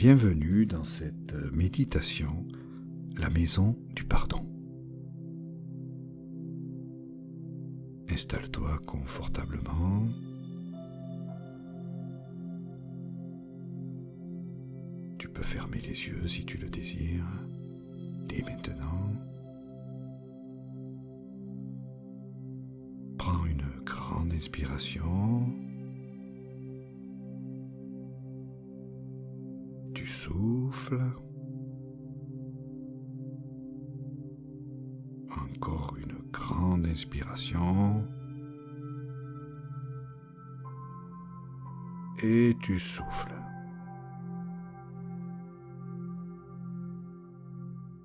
Bienvenue dans cette méditation, la maison du pardon. Installe-toi confortablement. Tu peux fermer les yeux si tu le désires, dès maintenant. Prends une grande inspiration. Tu souffles. Encore une grande inspiration. Et tu souffles.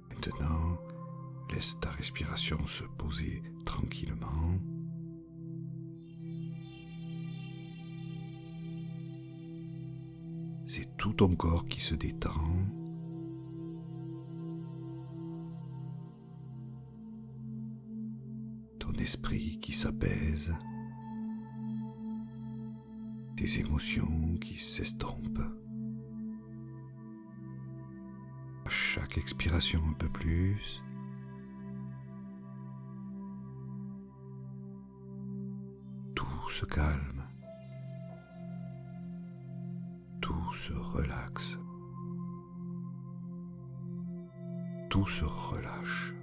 Maintenant, laisse ta respiration se poser tranquillement. C'est tout ton corps qui se détend. Ton esprit qui s'apaise. Tes émotions qui s'estompent. À chaque expiration un peu plus. Tout se calme. Tout se relaxe. Tout se relâche.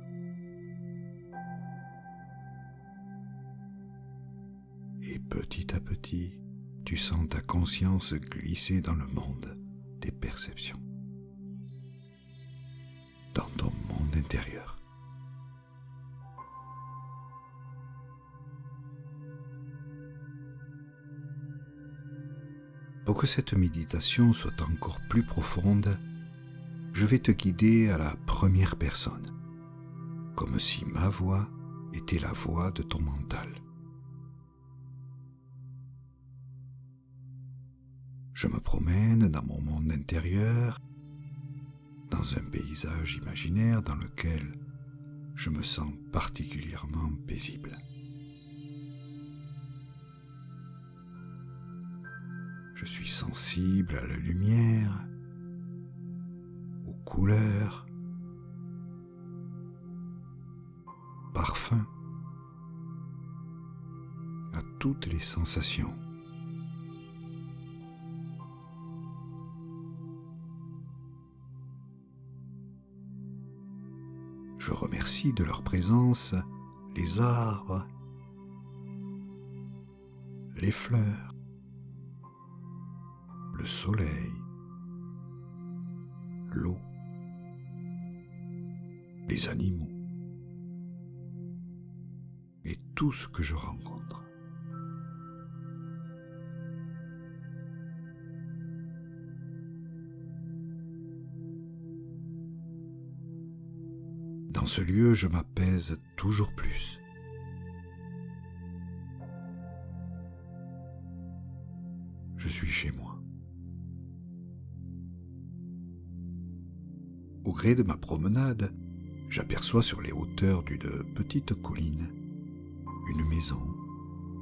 Et petit à petit, tu sens ta conscience glisser dans le monde des perceptions. Dans ton monde intérieur. Pour que cette méditation soit encore plus profonde, je vais te guider à la première personne, comme si ma voix était la voix de ton mental. Je me promène dans mon monde intérieur, dans un paysage imaginaire dans lequel je me sens particulièrement paisible. Je suis sensible à la lumière, aux couleurs, parfums, à toutes les sensations. Je remercie de leur présence les arbres, les fleurs, le soleil, l'eau, les animaux et tout ce que je rencontre. Dans ce lieu, je m'apaise toujours plus. Je suis chez moi. Au gré de ma promenade, j'aperçois sur les hauteurs d'une petite colline une maison,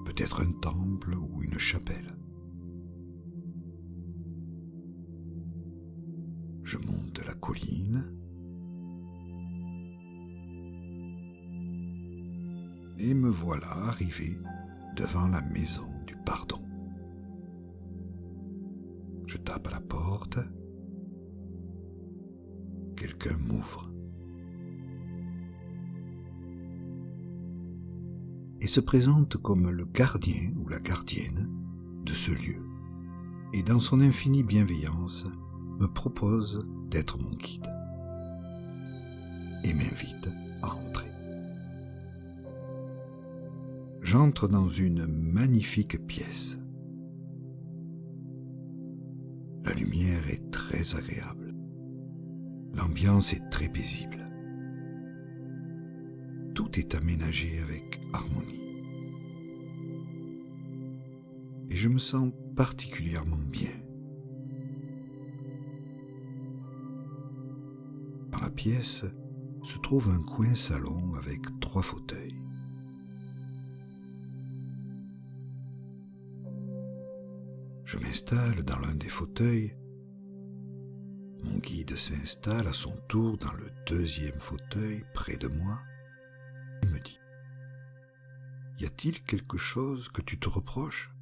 peut-être un temple ou une chapelle. Je monte la colline et me voilà arrivé devant la maison du pardon. Je tape à la porte. Quelqu'un m'ouvre et se présente comme le gardien ou la gardienne de ce lieu et dans son infinie bienveillance me propose d'être mon guide et m'invite à entrer. J'entre dans une magnifique pièce. La lumière est très agréable. L'ambiance est très paisible. Tout est aménagé avec harmonie. Et je me sens particulièrement bien. Dans la pièce se trouve un coin salon avec 3 fauteuils. Je m'installe dans l'un des fauteuils guide s'installe à son tour dans le deuxième fauteuil près de moi et me dit : « Y a-t-il quelque chose que tu te reproches ?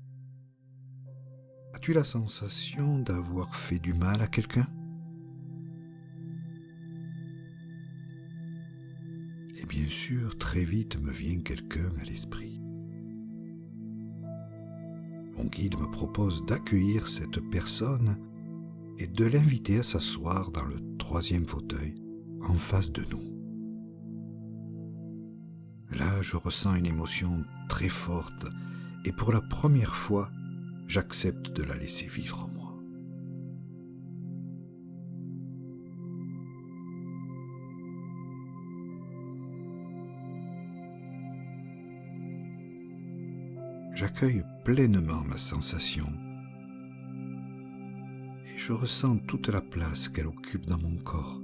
As-tu la sensation d'avoir fait du mal à quelqu'un ? » Et bien sûr, très vite me vient quelqu'un à l'esprit. Mon guide me propose d'accueillir cette personne et de l'inviter à s'asseoir dans le troisième fauteuil en face de nous. Là, je ressens une émotion très forte et pour la première fois, j'accepte de la laisser vivre en moi. J'accueille pleinement ma sensation et je ressens toute la place qu'elle occupe dans mon corps.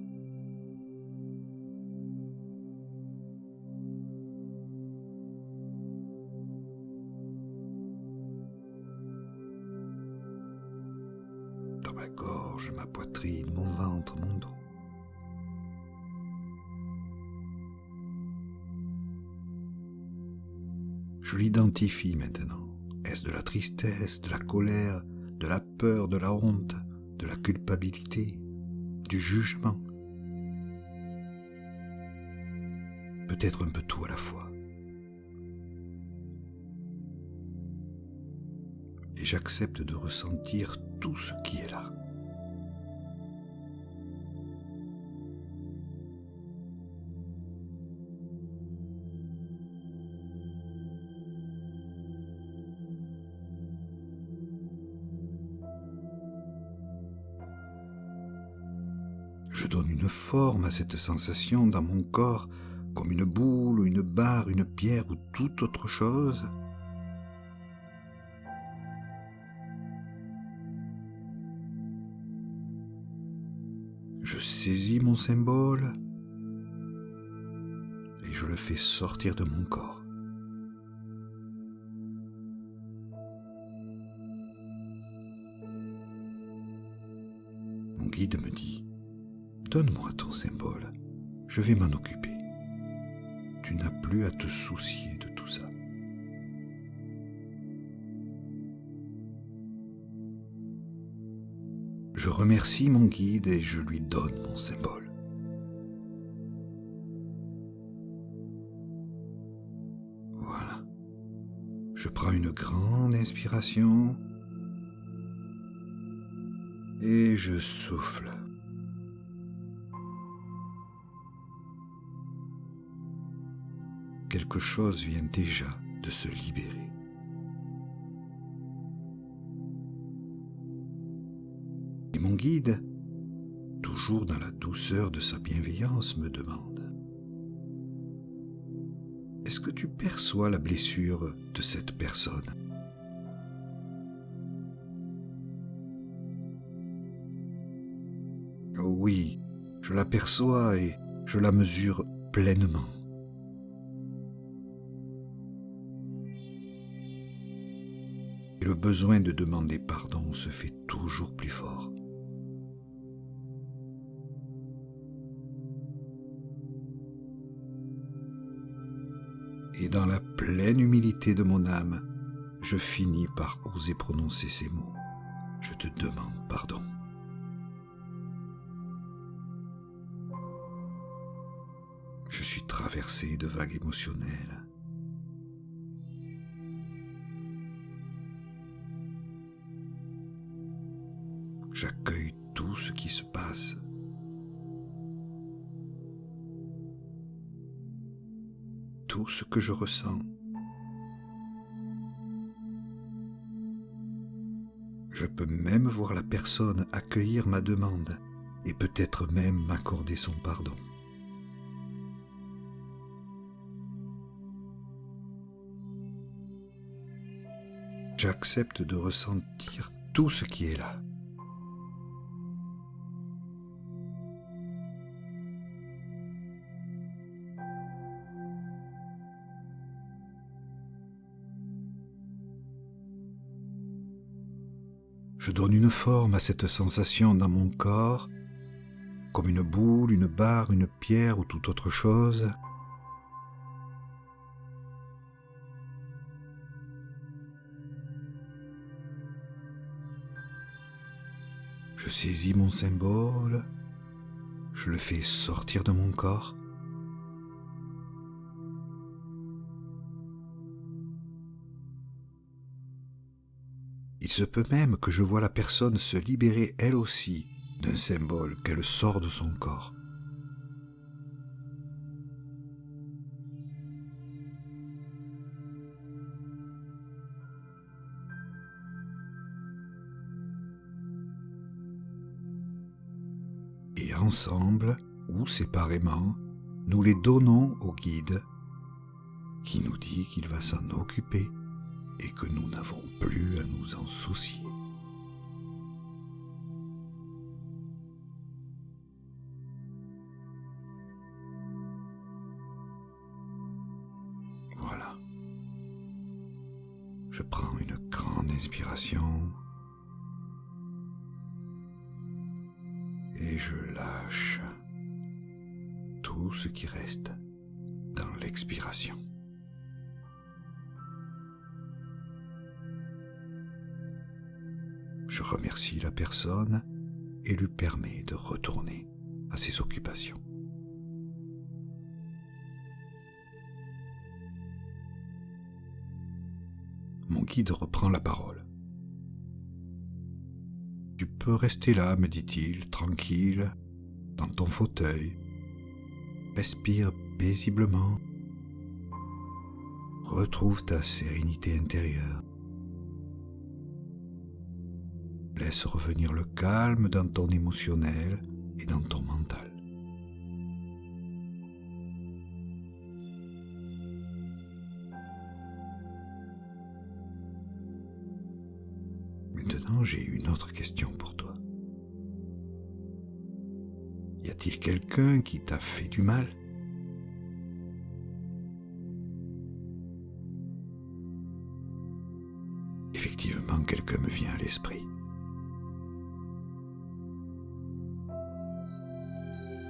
Dans ma gorge, ma poitrine, mon ventre, mon dos. Je l'identifie maintenant. Est-ce de la tristesse, de la colère, de la peur, de la honte, de la culpabilité, du jugement ? Peut-être un peu tout à la fois. Et j'accepte de ressentir tout ce qui est là. Je donne une forme à cette sensation dans mon corps, comme une boule ou une barre, une pierre ou toute autre chose. Je saisis mon symbole et je le fais sortir de mon corps. Mon guide me dit : « Donne-moi ton symbole, je vais m'en occuper. Tu n'as plus à te soucier de tout ça. » Je remercie mon guide et je lui donne mon symbole. Voilà. Je prends une grande inspiration et je souffle. Quelque chose vient déjà de se libérer. Et mon guide, toujours dans la douceur de sa bienveillance, me demande : « Est-ce que tu perçois la blessure de cette personne ? » Oh oui, je la perçois et je la mesure pleinement. Et le besoin de demander pardon se fait toujours plus fort. Et dans la pleine humilité de mon âme, je finis par oser prononcer ces mots. Je te demande pardon. Je suis traversé de vagues émotionnelles. J'accueille tout ce qui se passe. Tout ce que je ressens. Je peux même voir la personne accueillir ma demande et peut-être même m'accorder son pardon. J'accepte de ressentir tout ce qui est là. Je donne une forme à cette sensation dans mon corps comme une boule, une barre, une pierre ou toute autre chose. Je saisis mon symbole, je le fais sortir de mon corps. Il se peut même que je vois la personne se libérer elle aussi d'un symbole qu'elle sort de son corps. Et ensemble, ou séparément, nous les donnons au guide qui nous dit qu'il va s'en occuper et que nous n'avons plus à nous en soucier. Voilà. Je prends une grande inspiration et je lâche tout ce qui reste dans l'expiration. Je remercie la personne et lui permets de retourner à ses occupations. Mon guide reprend la parole. Tu peux rester là, me dit-il, tranquille, dans ton fauteuil. Respire paisiblement. Retrouve ta sérénité intérieure. Laisse revenir le calme dans ton émotionnel et dans ton mental. Maintenant, j'ai une autre question pour toi. Y a-t-il quelqu'un qui t'a fait du mal ? Effectivement, quelqu'un me vient à l'esprit.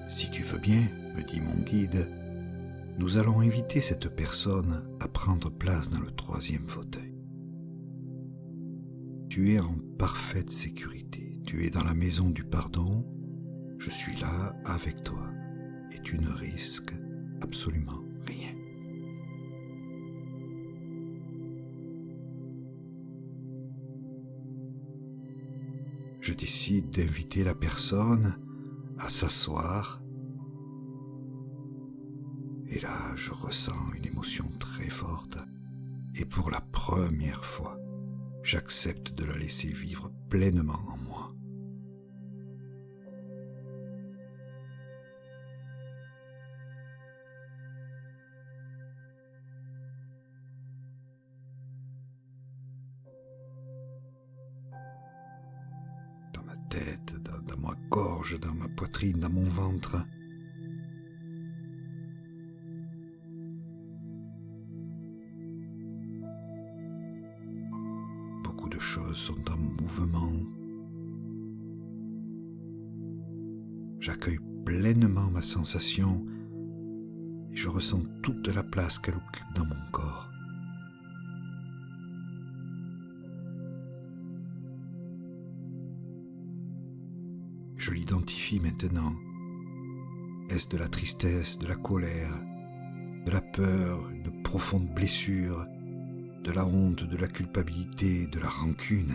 Si tu veux bien, me dit mon guide, nous allons inviter cette personne à prendre place dans le 3e fauteuil. Tu es en parfaite sécurité. Tu es dans la maison du pardon. Je suis là avec toi et tu ne risques absolument rien. Je décide d'inviter la personne à s'asseoir. Et là, je ressens une émotion très forte. Et pour la première fois, j'accepte de la laisser vivre pleinement en moi. Dans ma tête, dans ma gorge, dans ma poitrine, dans mon ventre. Beaucoup de choses sont en mouvement. J'accueille pleinement ma sensation et je ressens toute la place qu'elle occupe dans mon corps. Je l'identifie maintenant. Est-ce de la tristesse, de la colère, de la peur, une profonde blessure, de la honte, de la culpabilité, de la rancune?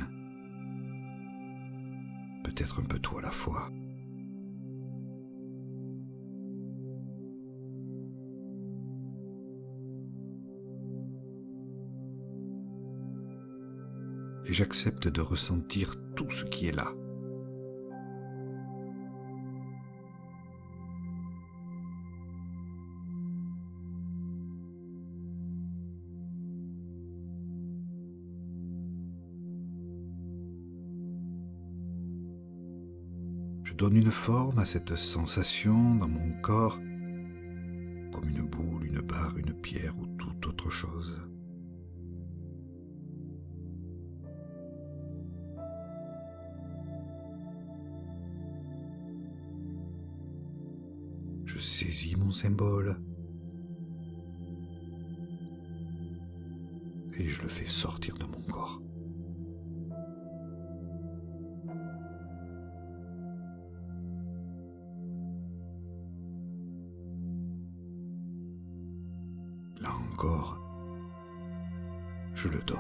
Peut-être un peu tout à la fois. Et j'accepte de ressentir tout ce qui est là. Je donne une forme à cette sensation dans mon corps, comme une boule, une barre, une pierre ou toute autre chose. saisis mon symbole et je le fais sortir de mon corps. Là encore, je le donne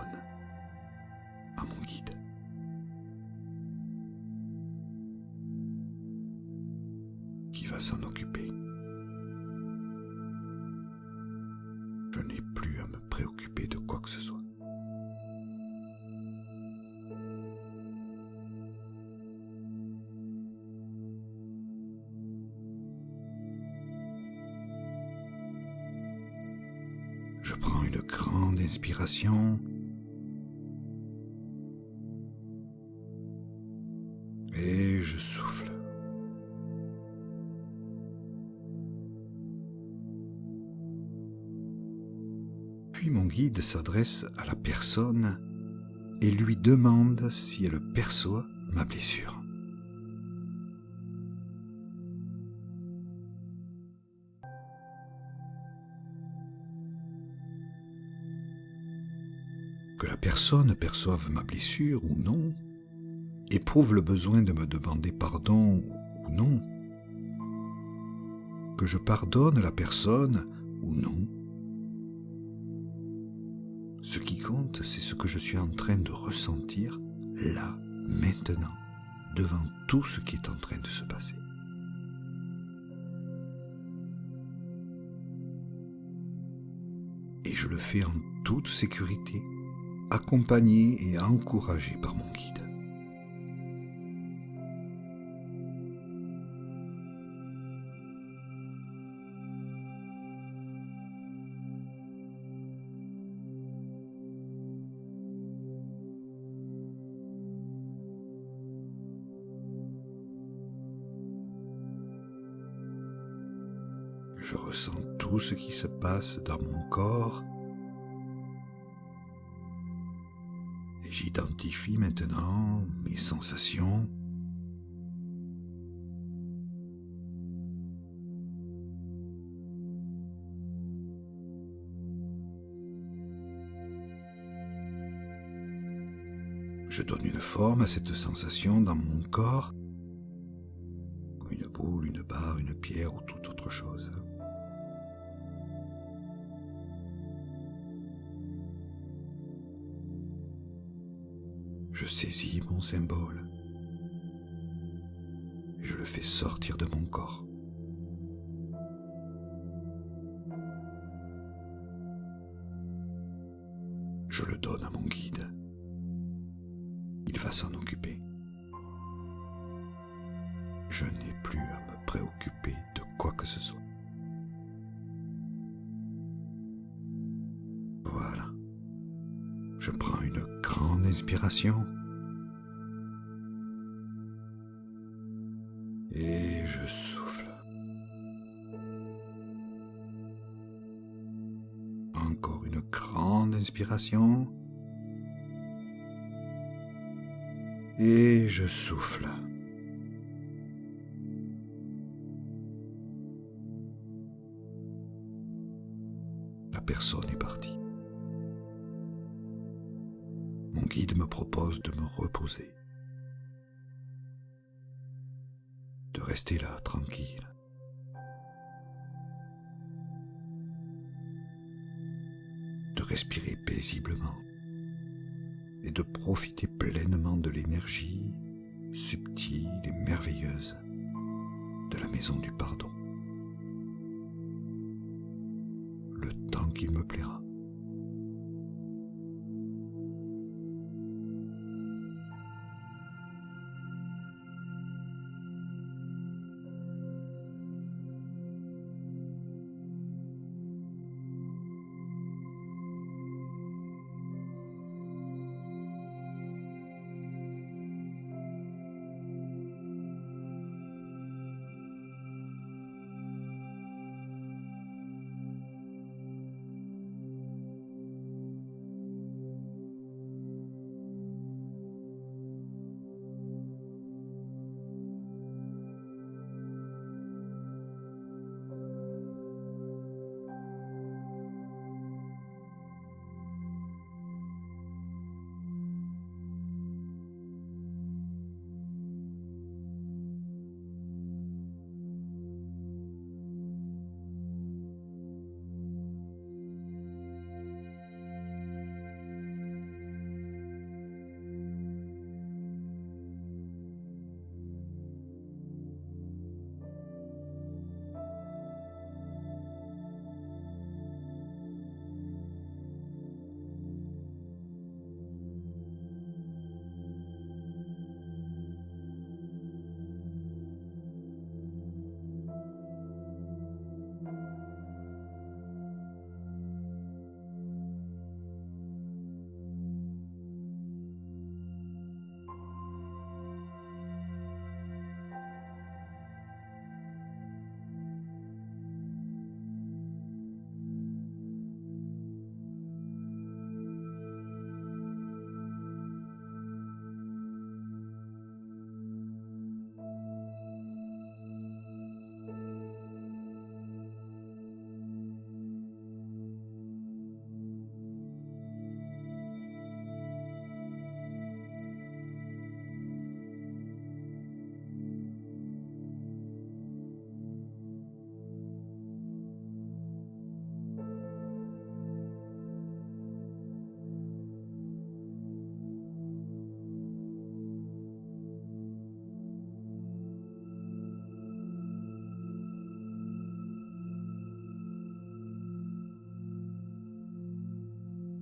à mon guide. Qui va s'en occuper. Je n'ai plus à me préoccuper de quoi que ce soit. Je prends une grande inspiration et je souffle. Puis mon guide s'adresse à la personne et lui demande si elle perçoit ma blessure. Que la personne perçoive ma blessure ou non, éprouve le besoin de me demander pardon ou non, que je pardonne la personne ou non. Ce qui compte, c'est ce que je suis en train de ressentir là, maintenant, devant tout ce qui est en train de se passer. Et je le fais en toute sécurité, accompagné et encouragé par mon guide. Je ressens tout ce qui se passe dans mon corps et j'identifie maintenant mes sensations. Je donne une forme à cette sensation dans mon corps, une boule, une barre, une pierre ou toute autre chose. Je saisis mon symbole et je le fais sortir de mon corps. Je le donne à mon guide. Il va s'en occuper. Je n'ai plus à me préoccuper de quoi que ce soit. Voilà. Je prends une grande inspiration et je souffle. Encore une grande inspiration et je souffle. La personne est partie. Mon guide me propose de me reposer, de rester là, tranquille. De respirer paisiblement et de profiter pleinement de l'énergie subtile et merveilleuse de la maison du pardon. Le temps qu'il me plaira.